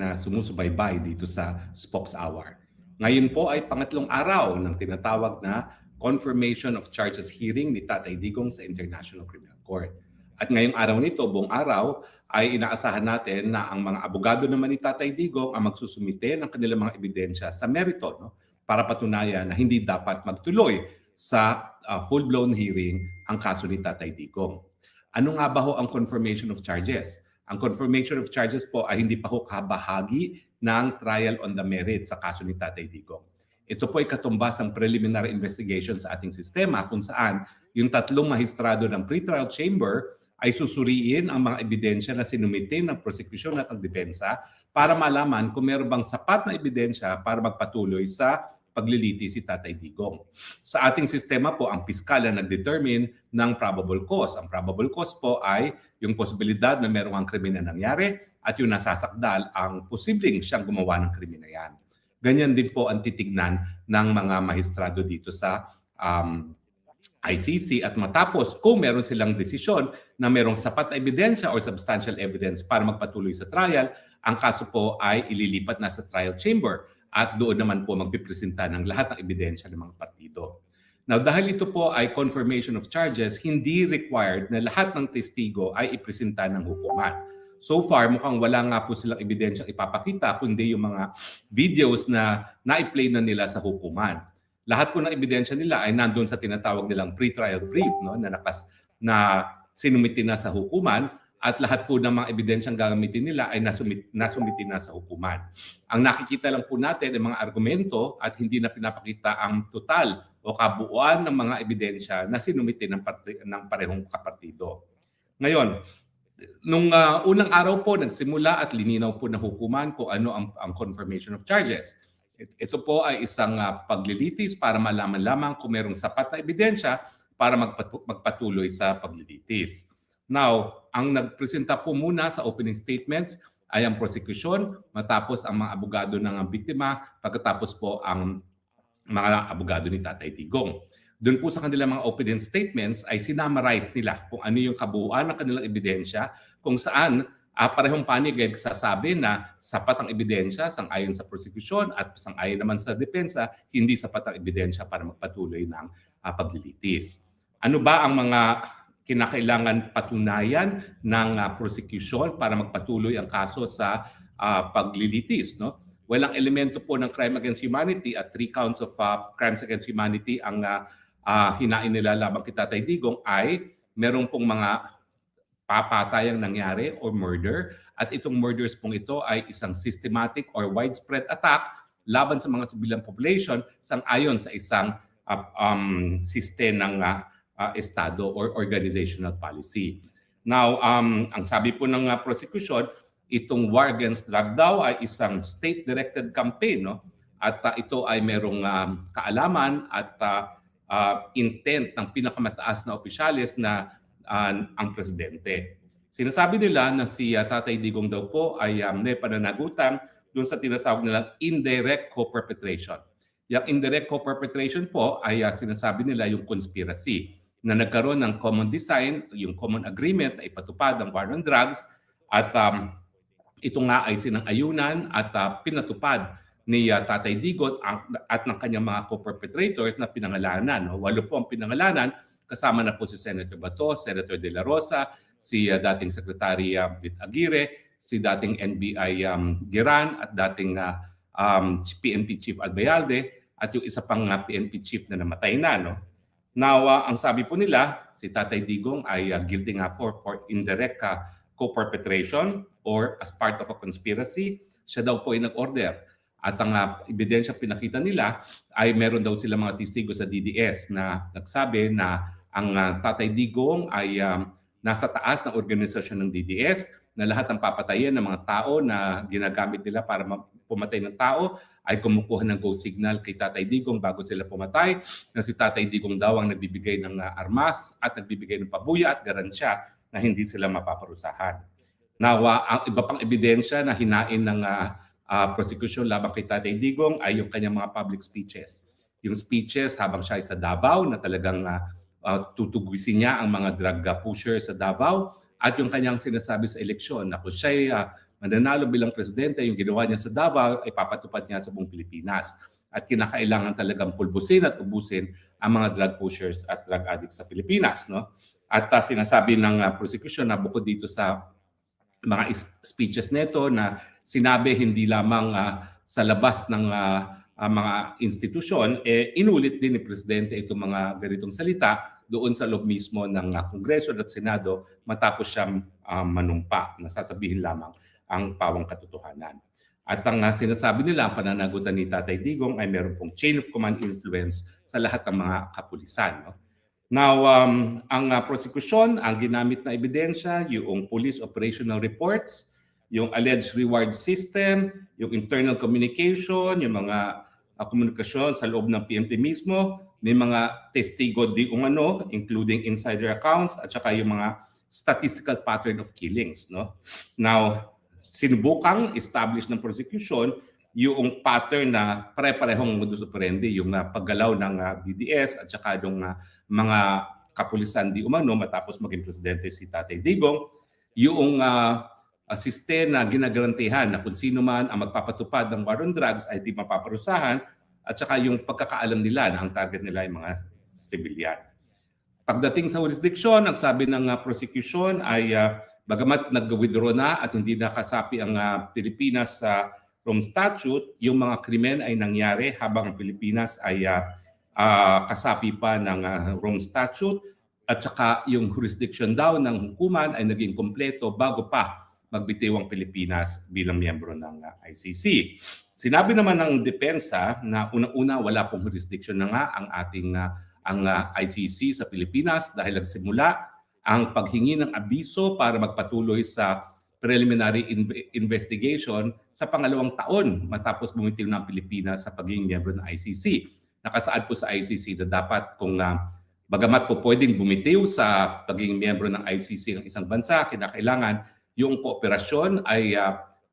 na sumusubaybay dito sa Spokes Hour. Ngayon po ay pangatlong araw ng tinatawag na confirmation of charges hearing ni Tatay Digong sa International Criminal Court. At ngayong araw nito, buong araw, ay inaasahan natin na ang mga abogado naman ni Tatay Digong ang magsusumite ng kanilang mga ebidensya sa merito, no? Para patunayan na hindi dapat magtuloy sa full-blown hearing ang kaso ni Tatay Digong. Ano nga ba ho ang confirmation of charges? Ang confirmation of charges po ay hindi pa ho kabahagi ng trial on the merits sa kaso ni Tatay Digong. Ito po ay katumbas ng preliminary investigation sa ating sistema kung saan yung tatlong mahistrado ng pretrial chamber ay susuriin ang mga ebidensya na sinumite ng prosecution at ng depensa para malaman kung meron bang sapat na ebidensya para magpatuloy sa pagliliti si Tatay Digong. Sa ating sistema po, ang piskal na nag-determine ng probable cause. Ang probable cause po ay yung posibilidad na merong ang krimen na nangyari at yung nasasakdal ang posibleng siyang gumawa ng krimen na yan. Ganyan din po ang titignan ng mga mahistrado dito sa ICC at matapos kung meron silang desisyon na merong sapat na ebidensya or substantial evidence para magpatuloy sa trial, ang kaso po ay ililipat na sa trial chamber at doon naman po magpipresenta ng lahat ng ebidensya ng mga partido. Now, dahil ito po ay confirmation of charges, hindi required na lahat ng testigo ay ipresenta ng hukuman. So far, mukhang wala nga po silang ebidensyang ipapakita kundi yung mga videos na na-play na nila sa hukuman. Lahat po ng ebidensya nila ay nandun sa tinatawag nilang pre-trial brief, no, na sinumiti na sa hukuman at lahat po ng mga ebidensyang gagamitin nila ay nasumiti na sa hukuman. Ang nakikita lang po natin ay mga argumento at hindi na pinapakita ang total o kabuuan ng mga ebidensya na sinumiti ng parehong kapartido. Ngayon, nung unang araw po, nagsimula at lininaw po ng hukuman kung ano ang confirmation of charges. Ito po ay isang paglilitis para malaman lamang kung mayroong sapat na ebidensya para magpatuloy sa paglilitis. Now, ang nagpresenta po muna sa opening statements ay ang prosecution, matapos ang mga abogado ng biktima, pagkatapos po ang mga abogado ni Tatay Digong. Doon po sa kanilang mga opening statements ay sinamarize nila kung ano yung kabuuan ng kanilang ebidensya, kung saan parehong panig ay sasabi na sapat ang ebidensya sang-ayon sa prosecution at sang-ayon naman sa depensa, hindi sapat ang ebidensya para magpatuloy ng paglilitis. Ano ba ang mga kinakailangan patunayan ng prosecution para magpatuloy ang kaso sa paglilitis, no? Walang elemento po ng crime against humanity at 3 counts of crimes against humanity ang hinain nila labang kay Tatay Digong ay merong pong mga papatayang nangyari or murder at itong murders pong ito ay isang systematic or widespread attack laban sa mga civilian population sang-ayon sa isang system ng estado or organizational policy. Now, ang sabi po ng prosecution, itong war against drug daw ay isang state-directed campaign, no? At ito ay merong kaalaman at intent ng pinakamataas na opisyalis na ang presidente. Sinasabi nila na si Tatay Digong daw po ay may pananagutan doon sa tinatawag nilang indirect co-perpetration. Yung indirect co-perpetration po ay sinasabi nila yung conspiracy na nagkaroon ng common design, yung common agreement na ipatupad ang war on drugs at ito nga ay sinang-ayunan at pinatupad ni Tatay Digong at ng kanyang mga co-perpetrators na pinangalanan. 8 po ang pinangalanan, kasama na po si Senator Bato, Senator De La Rosa, si dating Secretary Bit Aguirre, si dating NBI Giran at dating PNP Chief Albayalde at yung isa pang PNP Chief na namatay na. No? Now, ang sabi po nila, si Tatay Digong ay guilty nga for indirect co-perpetration or as part of a conspiracy. Siya daw po ay nag-order. At ang ebidensya pinakita nila ay meron daw sila mga testigo sa DDS na nagsabi na ang Tatay Digong ay nasa taas ng organisasyon ng DDS na lahat ng papatayin ng mga tao na ginagamit nila para pumatay ng tao ay kumukuha ng go signal kay Tatay Digong bago sila pumatay, na si Tatay Digong daw ang nagbibigay ng armas at nagbibigay ng pabuya at garansya na hindi sila mapaparusahan. Now, ang iba pang ebidensya na hinain ng prosecution labang kay Tatay Digong ay yung kanyang mga public speeches. Yung speeches habang siya ay sa Davao na talagang tutugusin niya ang mga drug pusher sa Davao at yung kanyang sinasabi sa eleksyon na kung siya mananalo bilang presidente, yung ginawa niya sa Davao ay papatupad niya sa buong Pilipinas. At kinakailangan talagang pulbusin at ubusin ang mga drug pushers at drug addicts sa Pilipinas. No? At sinasabi ng prosecution na bukod dito sa mga speeches nito na sinabi hindi lamang sa labas ng mga institusyon, inulit din ni Presidente itong mga ganitong salita doon sa loob mismo ng Kongreso at Senado matapos siyang manumpa. Nasasabihin lamang ang pawang katotohanan. At ang sinasabi nila, ang pananagutan ni Tatay Digong ay meron pong chain of command influence sa lahat ng mga kapulisan. No? Now, ang prosecution, ang ginamit na ebidensya, yung police operational reports, yung alleged reward system, yung internal communication, yung mga komunikasyon sa loob ng PNP mismo, may mga testigo di umano, including insider accounts, at saka yung mga statistical pattern of killings. No? Now, sinubukang establish ng prosecution yung pattern na pare-parehong modus operandi, yung paggalaw ng DDS at saka yung mga kapulisan di umano matapos maging presidente si Tatay Digong, yung sistema na ginagarantihan na kung sino man ang magpapatupad ng war on drugs ay di mapaparusahan at saka yung pagkakaalam nila na ang target nila ay mga sibilyan. Pagdating sa jurisdiction, ang sabi ng prosecution ay bagamat nag-withdraw na at hindi nakasapi ang Pilipinas sa Rome Statute, yung mga krimen ay nangyari habang ang Pilipinas ay kasapi pa ng Rome Statute at saka yung jurisdiction daw ng hukuman ay naging kompleto bago pa magbitiw ang Pilipinas bilang miyembro ng ICC. Sinabi naman ng depensa na unang-una wala pong jurisdiction na nga ang ating ang ICC sa Pilipinas dahil nagsimula ang paghingi ng abiso para magpatuloy sa preliminary investigation sa pangalawang taon matapos bumitiw ng Pilipinas sa pagiging miyembro ng ICC. Nakasaad po sa ICC na dapat kung bagamat po pwedeng bumitiw sa pagiging miyembro ng ICC ng isang bansa, kinakailangan yung kooperasyon ay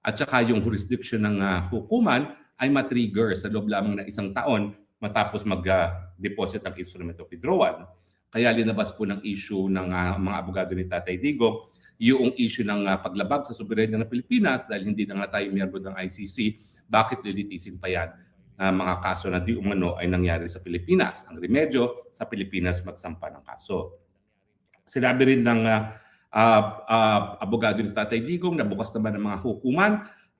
at saka yung jurisdiction ng hukuman ay matrigger sa loob lamang ng isang taon matapos mag-deposit ng instrument of withdrawal. Kaya linabas po ng issue ng mga abogado ni Tatay Digong yung issue ng paglabag sa soberanya ng Pilipinas dahil hindi na nga tayo miyembro ng ICC, bakit lilitisin pa yan mga kaso na di umano ay nangyari sa Pilipinas? Ang remedyo sa Pilipinas magsampa ng kaso. Sinabi rin ng abogado ni Tatay Digong na bukas naman ng mga hukuman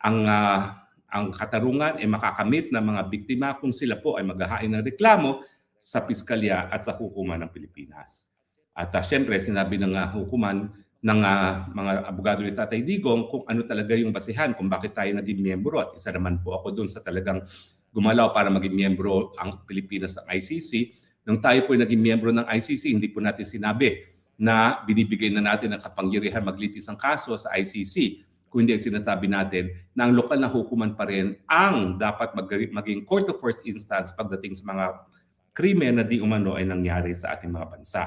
ang katarungan ay makakamit ng mga biktima kung sila po ay maghahain ng reklamo sa piskalya at sa hukuman ng Pilipinas. At syempre sinabi ng hukuman ng mga abogado ni Tatay Digong kung ano talaga yung basihan kung bakit tayo naging miyembro. At isa naman po ako doon sa talagang gumalaw para maging miyembro ang Pilipinas ng ICC. Nung tayo po naging miyembro ng ICC, hindi po natin sinabi na binibigay na natin ang kapangyarihan maglitis ng kaso sa ICC. Kung hindi sinasabi natin na ang lokal na hukuman pa rin ang dapat maging court of first instance pagdating sa mga krimen na di umano ay nangyari sa ating mga bansa.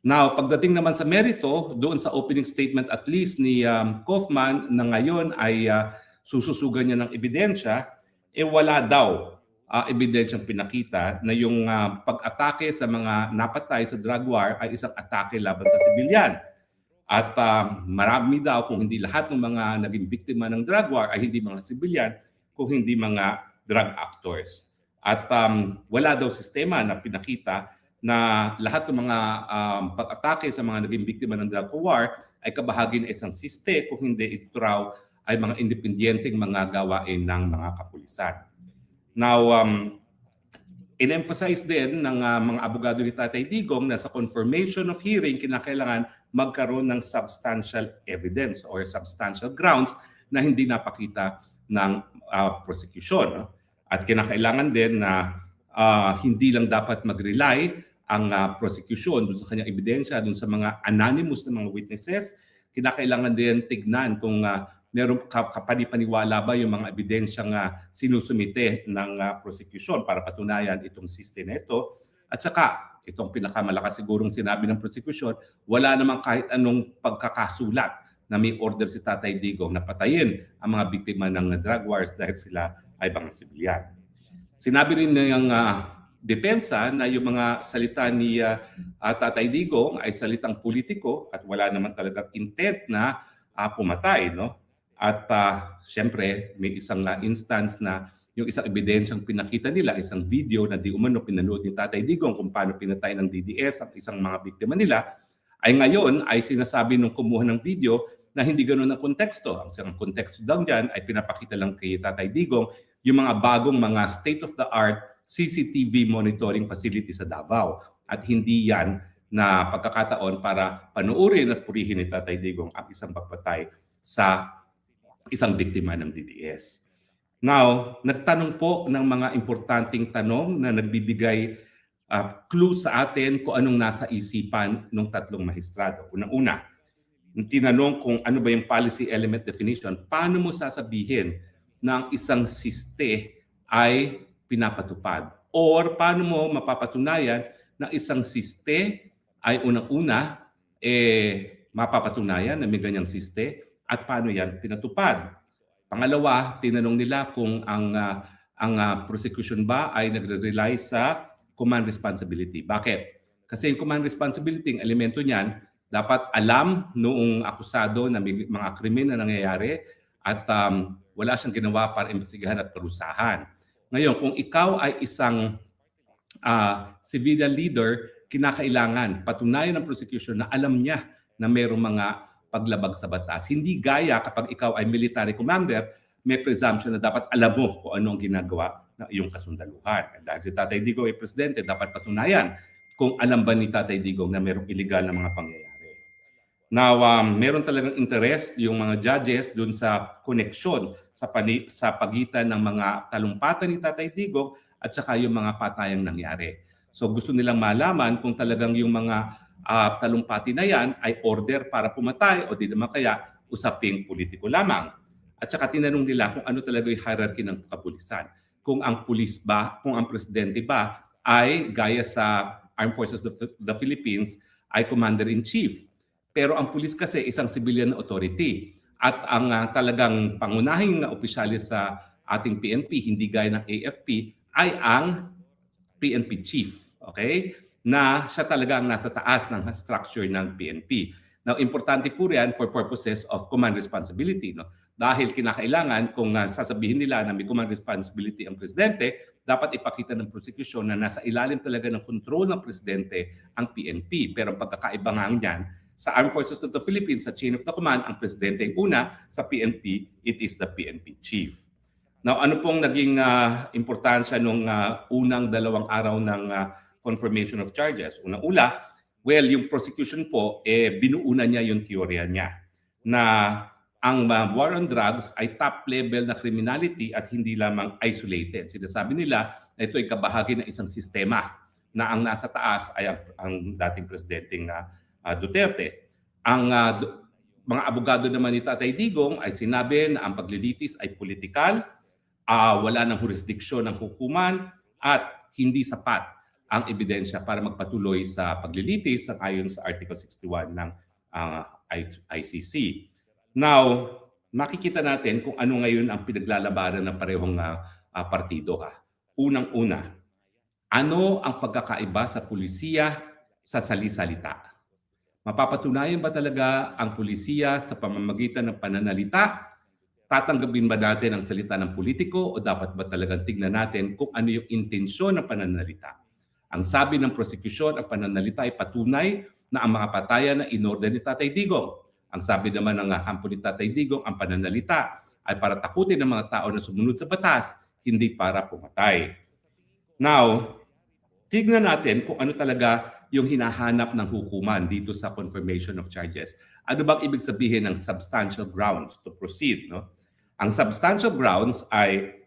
Now, pagdating naman sa merito, doon sa opening statement at least ni Kaufman na ngayon ay sususugan niya ng ebidensya, wala daw ebidensyang pinakita na yung pag-atake sa mga napatay sa drug war ay isang atake laban sa sibilyan. At marami daw, kung hindi lahat ng mga naging biktima ng drug war ay hindi mga sibilyan, kung hindi mga drug actors. At wala daw sistema na pinakita na lahat ng mga pag-atake sa mga naging biktima ng drug war ay kabahagi ng isang siste, kung hindi ito raw ay mga independenteng mga gawain ng mga kapulisan. Now, in-emphasize din ng mga abogado ni Tatay Digong na sa confirmation of hearing, kinakailangan magkaroon ng substantial evidence or substantial grounds na hindi napakita ng prosecution. No? At kinakailangan din na hindi lang dapat mag-rely ang prosecution doon sa kanyang ebidensya, doon sa mga anonymous na mga witnesses. Kinakailangan din tignan kung meron kapanipaniwala ba yung mga ebidensyang sinusumite ng prosecution para patunayan itong system na ito. At saka, itong pinakamalakas sigurong sinabi ng prosecution, wala namang kahit anong pagkakasulat na may order si Tatay Digong na patayin ang mga biktima ng drug wars dahil sila ay mga sibilyan. Sinabi rin ng depensa na yung mga salita ni Tatay Digong ay salitang politiko at wala naman talagang intent na pumatay. No? At siyempre, may isang instance na yung isang ebidensyang pinakita nila, isang video na di umano pinanood ni Tatay Digong kung paano pinatay ng DDS ang isang mga biktima nila, ay ngayon ay sinasabi nung kumuha ng video na hindi ganoon ang konteksto. Ang isang konteksto daw dyan ay pinapakita lang kay Tatay Digong yung mga bagong mga state-of-the-art CCTV monitoring facility sa Davao. At hindi yan na pagkakataon para panuorin at purihin ni Tatay Digong ang isang pagpatay sa isang biktima ng DDS. Now, nagtanong po ng mga importanteng tanong na nagbibigay clue sa atin kung anong nasa isipan ng tatlong mahistrado. Unang-una, tinanong kung ano ba yung policy element definition, paano mo sasabihin na ang isang siste ay pinapatupad? Or paano mo mapapatunayan na isang siste ay unang-una mapapatunayan na may ganyang siste at paano yan pinatupad? Pangalawa, tinanong nila kung ang prosecution ba ay nagre-rely sa command responsibility. Bakit? Kasi yung command responsibility, ang elemento niyan, dapat alam noong akusado na may mga krimen na nangyayari at wala siyang ginawa para imbestigahan at parusahan. Ngayon, kung ikaw ay isang civilian leader, kinakailangan patunayan ng prosecution na alam niya na mayroong mga paglabag sa batas. Hindi gaya kapag ikaw ay military commander, may presumption na dapat alam mo kung anong ginagawa ng iyong kasundaluhan. Dahil si Tatay Digong ay presidente, dapat patunayan kung alam ba ni Tatay Digong na mayroong illegal na mga pangyayari. Now, meron talagang interest yung mga judges dun sa koneksyon sa pagitan ng mga talumpatan ni Tatay Digong at saka yung mga patayang nangyari. So gusto nilang malaman kung talagang yung mga talumpati na yan ay order para pumatay o di naman kaya usaping politiko lamang. At saka tinanong nila kung ano talaga yung hierarchy ng kapulisan. Kung ang pulis ba, kung ang presidente ba ay gaya sa Armed Forces of the Philippines ay commander-in-chief. Pero ang pulis kasi isang civilian authority. At ang talagang pangunahing opisyalis sa ating PNP, hindi gaya ng AFP, ay ang PNP chief. Okay? Na siya talaga ang nasa taas ng structure ng PNP. Now, importante po yan for purposes of command responsibility. No? Dahil kinakailangan kung sasabihin nila na may command responsibility ang presidente, dapat ipakita ng prosecution na nasa ilalim talaga ng control ng presidente ang PNP. Pero ang pagkakaiba nga niyan, sa Armed Forces of the Philippines, sa chain of the command, ang presidente ang una, sa PNP, it is the PNP chief. Now, ano pong naging importansya nung unang 2 araw ng confirmation of charges? Unang-una, well, yung prosecution po, binuuna niya yung teorya niya na ang war on drugs ay top level na criminality at hindi lamang isolated. Sinasabi nila na ito ay kabahagi ng isang sistema na ang nasa taas ay ang dating presidenteng Duterte. Ang mga abogado naman ni Tatay Digong ay sinabi na ang paglilitis ay politikal, wala ng jurisdiksyon ng hukuman at hindi sapat ang ebidensya para magpatuloy sa paglilitis ayon sa Article 61 ng ICC. Now, makikita natin kung ano ngayon ang pinaglalabanan ng parehong partido. Unang-una, ano ang pagkakaiba sa pulisiya sa salisalita? Mapapatunayan ba talaga ang pulisiya sa pamamagitan ng pananalita? Tatanggapin ba natin ang salita ng politiko o dapat ba talagang tignan natin kung ano yung intensyon ng pananalita? Ang sabi ng prosecution, ang pananalita ay patunay na ang mga patayan na inorder ni Tatay Digong. Ang sabi naman ng kampo ni Tatay Digong, ang pananalita ay para takutin ng mga tao na sumunod sa batas, hindi para pumatay. Now, tignan natin kung ano talaga yung hinahanap ng hukuman dito sa confirmation of charges. Ano bang ibig sabihin ng substantial grounds to proceed? No? Ang substantial grounds ay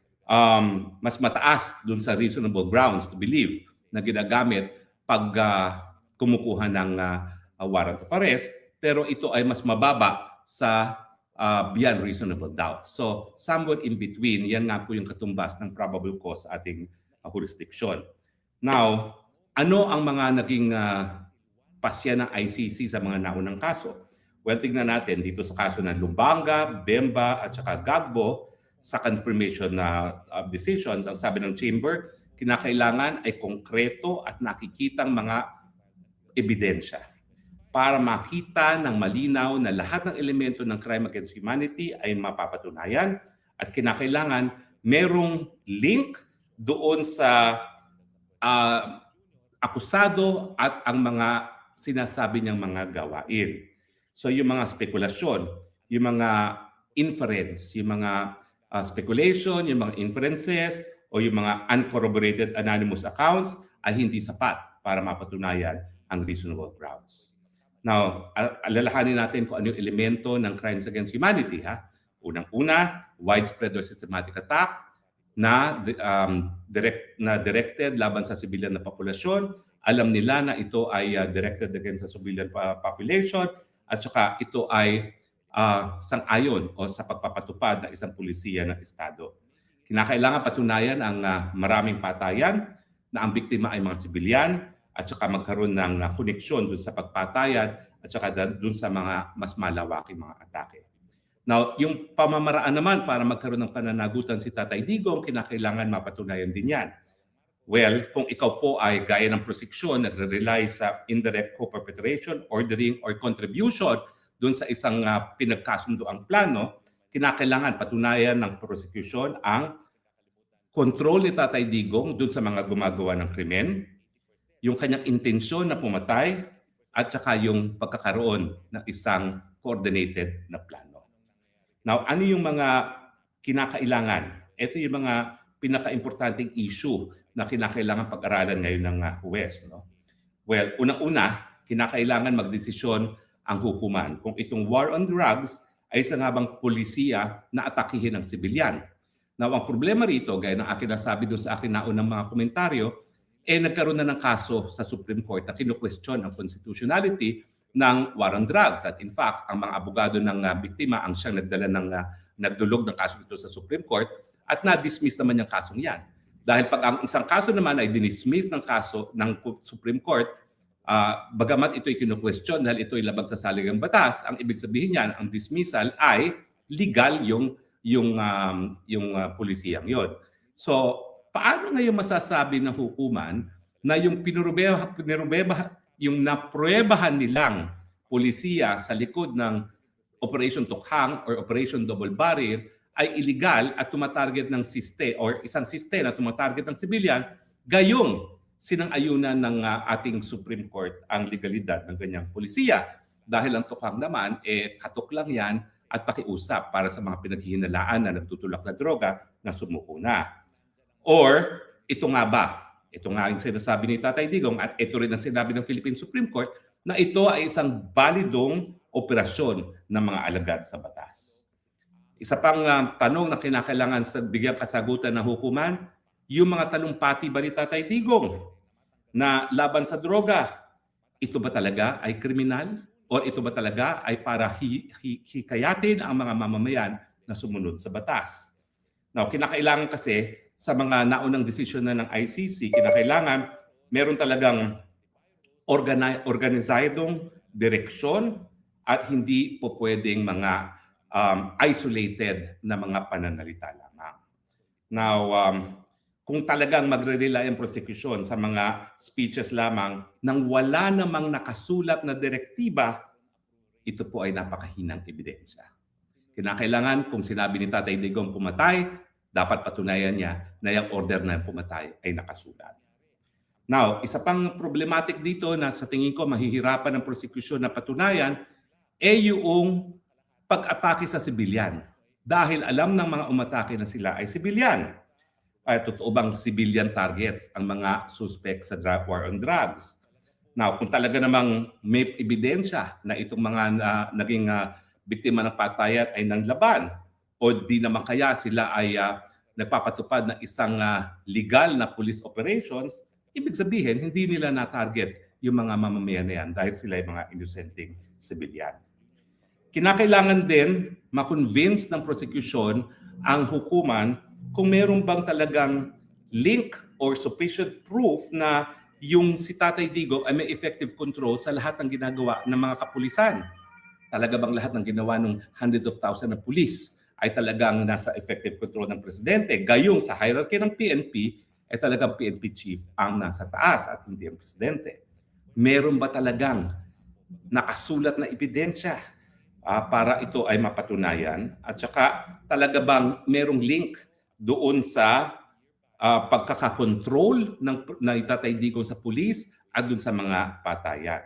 mas mataas dun sa reasonable grounds to believe na ginagamit pag kumukuha ng warrant of arrest, pero ito ay mas mababa sa beyond reasonable doubt. So, somewhere in between, yan nga po yung katumbas ng probable cause sa ating jurisdiction. Now, ano ang mga naging pasya ng ICC sa mga naunang kaso? Well, tignan natin dito sa kaso ng Lumbanga, Bemba at saka Gagbo sa confirmation na decisions. Ang sabi ng chamber, kinakailangan ay konkreto at nakikitang mga ebidensya. para makita ng malinaw na lahat ng elemento ng crime against humanity ay mapapatunayan at kinakailangan merong link doon sa akusado at ang mga sinasabi niyang mga gawain. So yung mga spekulasyon, yung mga inference, yung mga speculation, yung mga inferences, o yung mga uncorroborated anonymous accounts ay hindi sapat para mapatunayan ang reasonable grounds. Now, alalahanin natin kung ano yung elemento ng crimes against humanity. Unang-una, widespread or systematic attack na directed laban sa civilian na populasyon. Alam nila na ito ay directed against sa civilian population at saka ito ay sang-ayon o sa pagpapatupad ng isang pulisiya ng Estado. Kinakailangan patunayan ang maraming patayan na ang biktima ay mga sibilyan at saka magkaroon ng koneksyon dun sa pagpatayan at saka dun sa mga mas malawaking mga atake. Now, yung pamamaraan naman para magkaroon ng pananagutan si Tatay Digong, kinakailangan mapatunayan din yan. Well, kung ikaw po ay gaya ng prosecution, nagre-rely sa indirect co-perpetration, ordering, or contribution dun sa isang pinagkasundoang plano, kinakailangan patunayan ng prosecution ang control ni Tatay Digong dun sa mga gumagawa ng krimen, yung kanyang intensyon na pumatay, at saka yung pagkakaroon ng isang coordinated na plano. Now, ano yung mga kinakailangan? Ito yung mga pinaka-importanting issue na kinakailangan pag-aralan ngayon ng huwes. No? Well, unang-una, kinakailangan magdesisyon ang hukuman kung itong war on drugs ay isa nga bang polisiya na atakihin ng sibilyan. Now, ang problema rito, gaya ng akin nasabi doon sa akin naunang mga komentaryo, nagkaroon na ng kaso sa Supreme Court na kinu-question ang constitutionality ng war on drugs. At in fact, ang mga abogado ng biktima ang siyang nagdulog ng kaso ito sa Supreme Court at na-dismiss naman yung kasong yan. Dahil pag ang isang kaso naman ay dinismiss ng kaso ng Supreme Court, bagamat ito'y kinu-question dahil ito'y labag sa saligang batas, ang ibig sabihin niyan, ang dismissal ay legal yung pulisiyang yon. So, paano ngayon masasabi ng hukuman na yung yung napruebahan nilang polisiya sa likod ng Operation Tukhang or Operation Double Barrel ay illegal at tumatarget ng siste or isang siste na tumatarget ng civilian, gayong sinang-ayunan ng ating Supreme Court ang legalidad ng ganyang polisiya. Dahil ang Tukhang naman, katok lang yan at pakiusap para sa mga pinaghihinalaan na nagtutulak na droga na sumuko na. Or, ito nga ba? Ito nga yung sinasabi ni Tatay Digong at ito rin ang sinabi ng Philippine Supreme Court na ito ay isang balidong operasyon ng mga alagad sa batas. Isa pang tanong na kinakailangan sa bigyang kasagutan ng hukuman, yung mga talumpati ba ni Tatay Digong na laban sa droga, ito ba talaga ay kriminal? O ito ba talaga ay para hikayatin ang mga mamamayan na sumunod sa batas? Now, kinakailangan kasi sa mga naunang desisyon na ng ICC, kinakailangan meron talagang organizadong direksyon at hindi po pwedeng mga isolated na mga pananalita lamang. Now, kung talagang magre-rely ang prosecution sa mga speeches lamang nang wala namang nakasulat na direktiba, ito po ay napakahinang ebidensya. Kinakailangan kung sinabi ni Tatay Digong pumatay, dapat patunayan niya na yung order na pumatay ay nakasulat. Now, isa pang problematic dito na sa tingin ko mahihirapan ng prosecution na patunayan yung pag-atake sa sibilyan. Dahil alam ng mga umatake na sila ay sibilyan. Totoo bang civilian targets ang mga suspect sa war on drugs? Now, kung talaga namang may ebidensya na itong mga naging biktima ng patayan ay nanlaban o di naman kaya sila ay nagpapatupad ng isang legal na police operations, ibig sabihin hindi nila na-target yung mga mamamayan na yan dahil sila ay mga innocenteng civilian. Kinakailangan din ma-convince ng prosecution ang hukuman kung meron bang talagang link or sufficient proof na yung si Tatay Digong ay may effective control sa lahat ng ginagawa ng mga kapulisan. Talaga bang lahat ng ginawa ng hundreds of thousands na pulis ay talagang nasa effective control ng presidente? Gayong sa hierarchy ng PNP, ay talagang PNP chief ang nasa taas at hindi ang presidente. Meron ba talagang nakasulat na ebidensya para ito ay mapatunayan, at saka talaga bang merong link doon sa pagkakakontrol ng Tatay Digong sa pulis at doon sa mga patayan.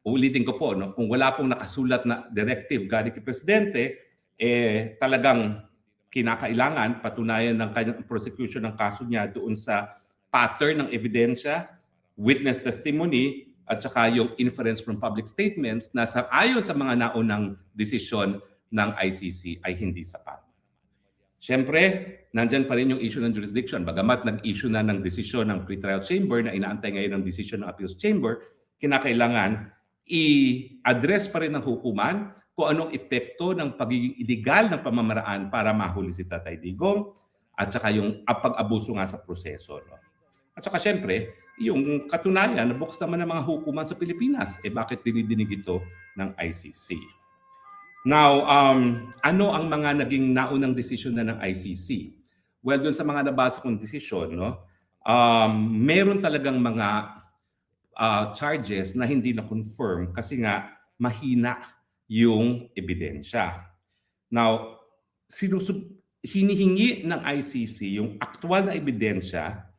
Uulitin ko po, no, kung wala pong nakasulat na directive galing kay Presidente, talagang kinakailangan patunayan ng kanyang prosecution ng kaso niya doon sa pattern ng ebidensya, witness testimony, at saka yung inference from public statements na ayon sa mga naunang desisyon ng ICC ay hindi sapat. Siyempre, nandyan pa rin yung issue ng jurisdiction. Bagamat nag-issue na ng desisyon ng pretrial chamber na inaantay ngayon ng desisyon ng appeals chamber, kinakailangan i-address pa rin ng hukuman kung anong epekto ng pagiging illegal ng pamamaraan para mahuli si Tatay Digong at saka yung pag-abuso nga sa proseso. No? At saka siyempre, yung katunayan na bukas naman ng mga hukuman sa Pilipinas, bakit dinidinig ito ng ICC? Now, ano ang mga naging naunang desisyon na ng ICC? Well, doon sa mga nabasa kong desisyon, no, meron talagang mga charges na hindi na-confirm kasi nga mahina yung ebidensya. Now, hinihingi ng ICC yung aktual na ebidensya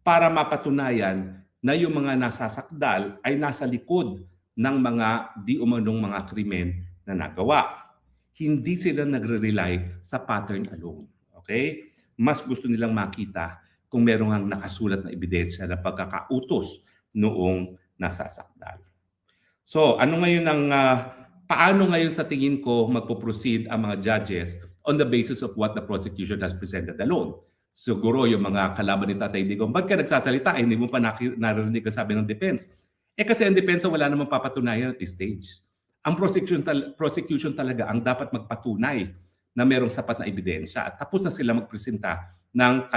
para mapatunayan na yung mga nasasakdal ay nasa likod ng mga di umanong mga krimen na nagawa. Hindi sila nagre-rely sa pattern alone. Okay? Mas gusto nilang makita kung merong ang nakasulat na ebidensya na pagkakautos noong nasasakdal. So, paano ngayon sa tingin ko magpo-proceed ang mga judges on the basis of what the prosecution has presented alone? Siguro yung mga kalaban ni Tatay Digong, ba't ka nagsasalita? Hindi mo pa narinig ang sabi ng defense. Kasi ang defense wala namang papatunayan at this stage. Ang prosecution talaga ang dapat magpatunay na merong sapat na ebidensya at tapos na sila magpresenta ng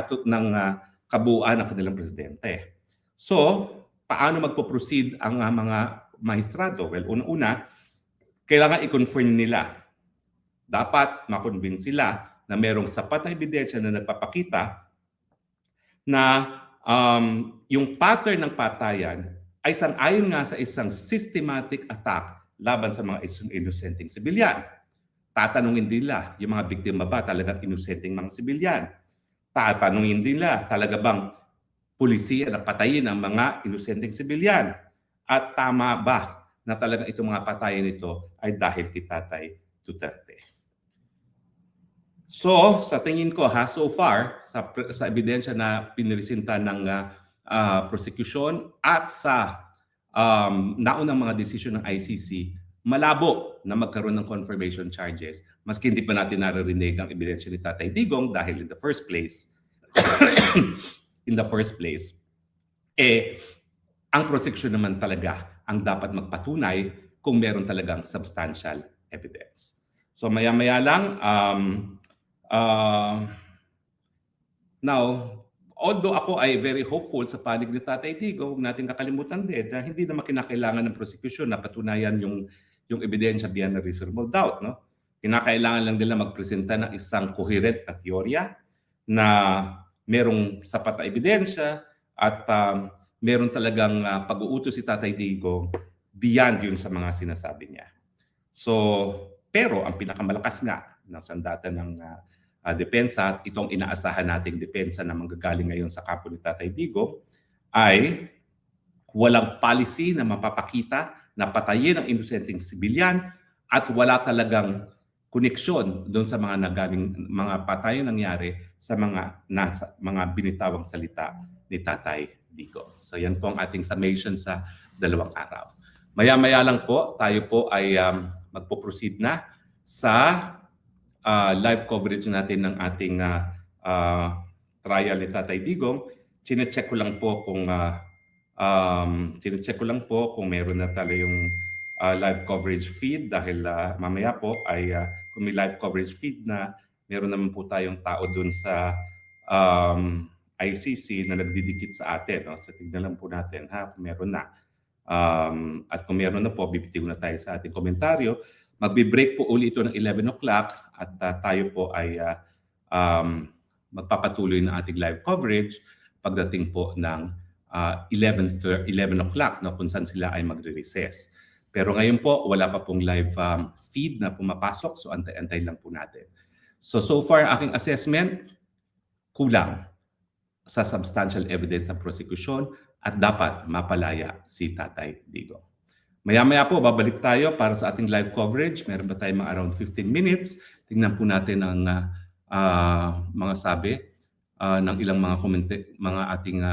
kabuuan ng kanilang presidente. So, paano magpo-proceed ang mga maestrado? Well, una-una, kailangan i-confirm nila. Dapat makonvince sila na merong sapat na ebidensya na nagpapakita na yung pattern ng patayan ay sang-ayon nga sa isang systematic attack laban sa mga inosenteng sibilyan. Tatanungin nila, yung mga biktima ba talagang inosenteng mga sibilyan? Tatanungin nila, talaga bang pulisiya na patayin ang mga inosenteng sibilyan? At tama ba na talaga itong mga patayan ito ay dahil kay Tatay Duterte? So, sa tingin ko so far, sa ebidensya na pinresinta ng prosecution at sa naunang mga desisyon ng ICC, malabo na magkaroon ng confirmation charges maski hindi pa natin naririnig ang ebidensya ni Tatay Digong dahil in the first place, ang prosecution naman talaga ang dapat magpatunay kung meron talagang substantial evidence. So maya-maya lang, now, although ako ay very hopeful sa panig ni Tatay Digong, huwag natin kakalimutan din na hindi naman kinakailangan ng prosecution na patunayan yung ebidensya beyond a reasonable doubt. No? Kinakailangan lang nila magpresenta ng isang coherent na teorya na merong sapat na ebidensya at meron talagang pag-uutos si Tatay Digong beyond yun sa mga sinasabi niya. So, pero ang pinakamalakas nga ng sandata ng depensa at itong inaasahan nating depensa na manggagaling ngayon sa kampo ni Tatay Digong ay walang policy na mapapakita na patayin ang inosenteng sibilyan at wala talagang koneksyon doon sa mga patayan nangyari sa mga binitawang salita ni Tatay Digong. So yan po ang ating summation sa 2 araw. Maya-maya lang po, tayo po ay magpo-proceed na sa live coverage natin ng ating trial ni Tatay Digong. Chine-check ko lang po kung meron na tala yung live coverage feed dahil mamaya po ay kung may live coverage feed na meron naman po tayong tao dun sa ICC na nagdidikit sa atin. No? So tignan lang po natin kung meron na. At kung meron na po, bibitiw na tayo sa ating komentaryo. Magbe-break po uli ito ng 11 o'clock at tayo po ay magpapatuloy ng ating live coverage pagdating po ng 11 o'clock, no, kung saan sila ay magre-recess. Pero ngayon po, wala pa pong live feed na pumapasok. So antay-antay lang po natin. So far, aking assessment, kulang sa substantial evidence ng prosecution at dapat mapalaya si Tatay Digong. Maya-maya po, babalik tayo para sa ating live coverage. Meron ba tayong mga around 15 minutes? Tingnan po natin ang mga sabi ng ilang mga ating